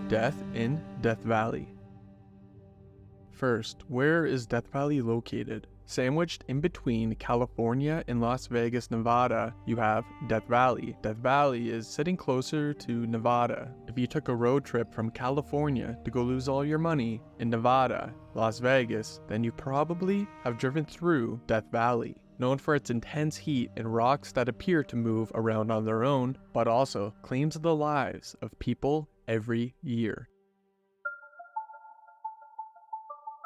Death in Death Valley. First, where is Death Valley located? Sandwiched in between California and Las Vegas, Nevada, you have Death Valley. Death Valley is sitting closer to Nevada. If you took a road trip from California to go lose all your money in Nevada, Las Vegas, then you probably have driven through Death Valley. Known for its intense heat and rocks that appear to move around on their own, but also claims the lives of people every year.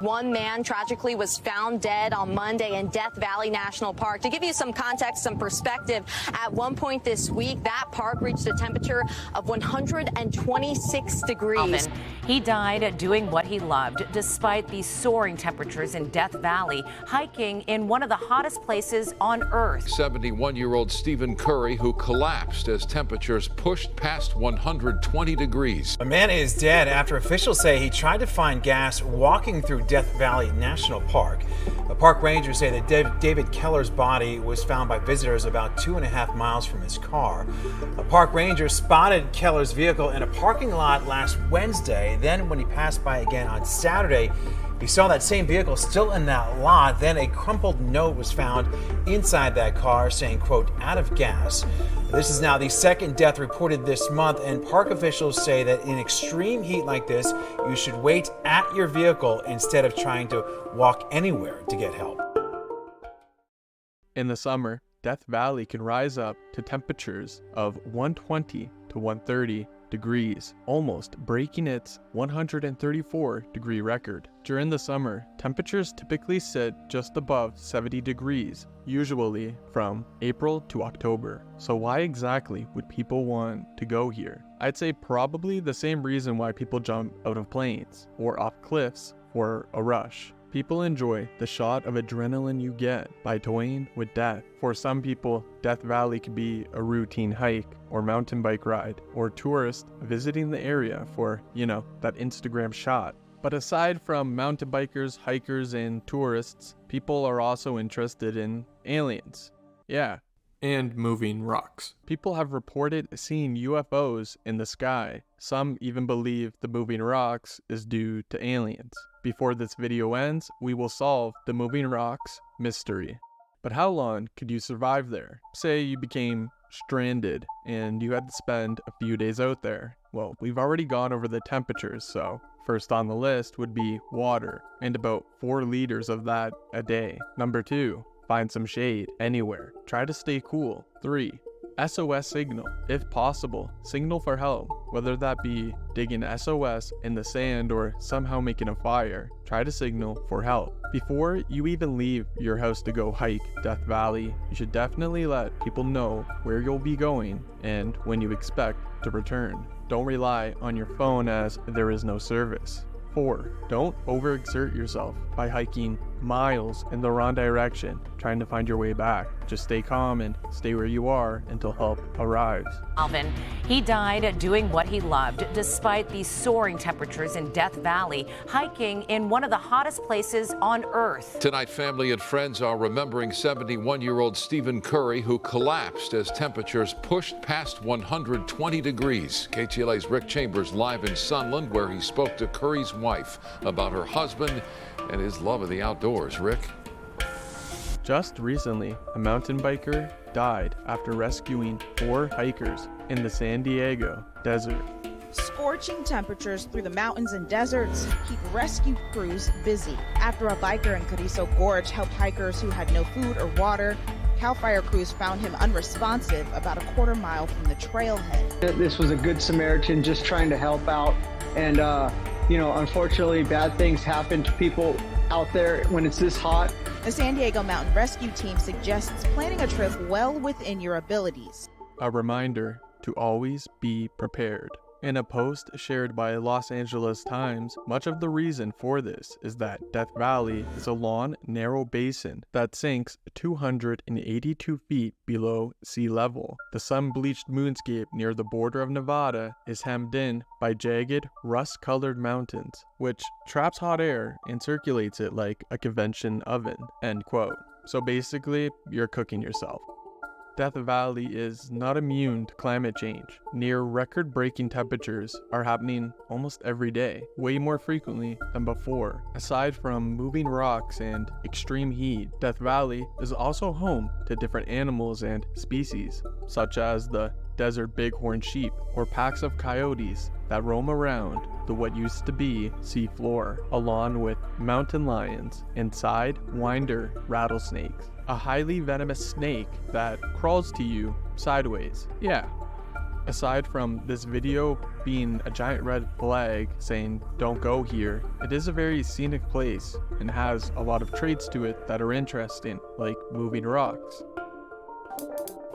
One man tragically was found dead on Monday in Death Valley National Park. To give you some context, some perspective, at one point this week, that park reached a temperature of 126 degrees. He died doing what he loved, despite the soaring temperatures in Death Valley, hiking in one of the hottest places on Earth. 71-year-old Stephen Curry, who collapsed as temperatures pushed past 120 degrees. A man is dead after officials say he tried to find gas walking through Death Valley National Park. The park rangers say that David Keller's body was found by visitors about 2.5 miles from his car. A park ranger spotted Keller's vehicle in a parking lot last Wednesday. Then when he passed by again on Saturday, he saw that same vehicle still in that lot. Then a crumpled note was found inside that car saying, quote, "out of gas." This is now the second death reported this month, and park officials say that in extreme heat like this, you should wait at your vehicle instead of trying to walk anywhere to get help. In the summer, Death Valley can rise up to temperatures of 120 to 130 degrees, almost breaking its 134 degree record. During the summer, temperatures typically sit just above 70 degrees, usually from April to October. So why exactly would people want to go here? I'd say probably the same reason why people jump out of planes or off cliffs for a rush. People enjoy the shot of adrenaline you get by toying with death. For some people, Death Valley could be a routine hike or mountain bike ride, or tourists visiting the area for, that Instagram shot. But aside from mountain bikers, hikers, and tourists, people are also interested in aliens. Yeah, and moving rocks. People have reported seeing UFOs in the sky. Some even believe the moving rocks is due to aliens. Before this video ends, we will solve the moving rocks mystery. But how long could you survive there? Say you became stranded and you had to spend a few days out there. Well, we've already gone over the temperatures, so first on the list would be water, and about 4 liters of that a day. Number 2, find some shade anywhere. Try to stay cool. 3, SOS signal. If possible, signal for help, whether that be digging SOS in the sand or somehow making a fire. Try to signal for help. Before you even leave your house to go hike Death Valley, you should definitely let people know where you'll be going and when you expect to return. Don't rely on your phone as there is no service. 4, don't overexert yourself by hiking miles in the wrong direction, trying to find your way back. Just stay calm and stay where you are until help arrives. Alvin, he died doing what he loved, despite the soaring temperatures in Death Valley, hiking in one of the hottest places on Earth. Tonight, family and friends are remembering 71-year-old Stephen Curry, who collapsed as temperatures pushed past 120 degrees. KTLA's Rick Chambers live in Sunland, where he spoke to Curry's wife about her husband and his love of the outdoors. Rick? Just recently, a mountain biker died after rescuing 4 hikers in the San Diego desert. Scorching temperatures through the mountains and deserts keep rescue crews busy. After a biker in Carrizo Gorge helped hikers who had no food or water, CAL FIRE crews found him unresponsive about a quarter mile from the trailhead. This was a good Samaritan just trying to help out. And, unfortunately, bad things happen to people out there when it's this hot. The San Diego Mountain Rescue Team suggests planning a trip well within your abilities. A reminder to always be prepared. In a post shared by Los Angeles Times, much of the reason for this is that Death Valley is a long, narrow basin that sinks 282 feet below sea level. The sun-bleached moonscape near the border of Nevada is hemmed in by jagged, rust-colored mountains, which traps hot air and circulates it like a convection oven, end quote. So basically, you're cooking yourself. Death Valley is not immune to climate change. Near record-breaking temperatures are happening almost every day, way more frequently than before. Aside from moving rocks and extreme heat, Death Valley is also home to different animals and species, such as the desert bighorn sheep or packs of coyotes that roam around the what used to be seafloor, along with mountain lions and sidewinder rattlesnakes, a highly venomous snake that crawls to you sideways. Yeah. Aside from this video being a giant red flag saying don't go here, it is a very scenic place and has a lot of traits to it that are interesting, like moving rocks.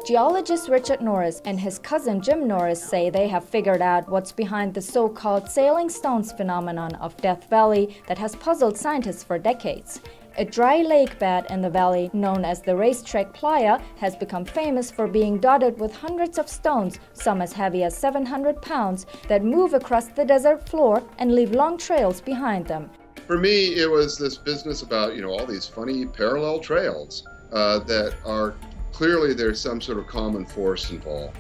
Geologist Richard Norris and his cousin Jim Norris say they have figured out what's behind the so-called sailing stones phenomenon of Death Valley that has puzzled scientists for decades. A dry lake bed in the valley, known as the Racetrack Playa, has become famous for being dotted with hundreds of stones, some as heavy as 700 pounds, that move across the desert floor and leave long trails behind them. For me, it was this business about, all these funny parallel trails that are clearly there's some sort of common force involved.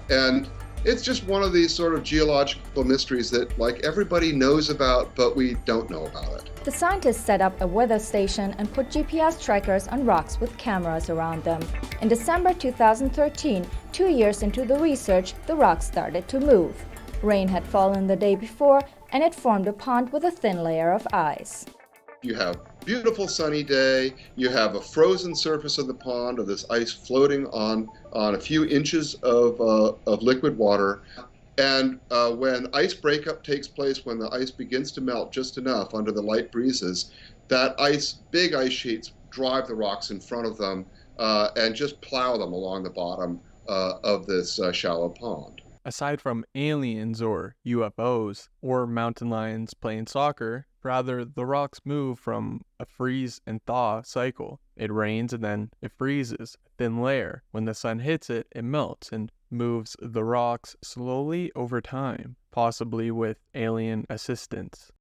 And it's just one of these sort of geological mysteries that everybody knows about, but we don't know about it. The scientists set up a weather station and put GPS trackers on rocks with cameras around them. In December 2013, 2 years into the research, the rocks started to move. Rain had fallen the day before, and it formed a pond with a thin layer of ice. You have a beautiful sunny day, you have a frozen surface of the pond of this ice floating on a few inches of liquid water. And when ice breakup takes place, when the ice begins to melt just enough under the light breezes, that big ice sheets drive the rocks in front of them and just plow them along the bottom of this shallow pond. Aside from aliens or UFOs or mountain lions playing soccer, rather the rocks move from a freeze and thaw cycle. It rains and then it freezes, a thin layer. When the sun hits it, it melts and moves the rocks slowly over time, possibly with alien assistance.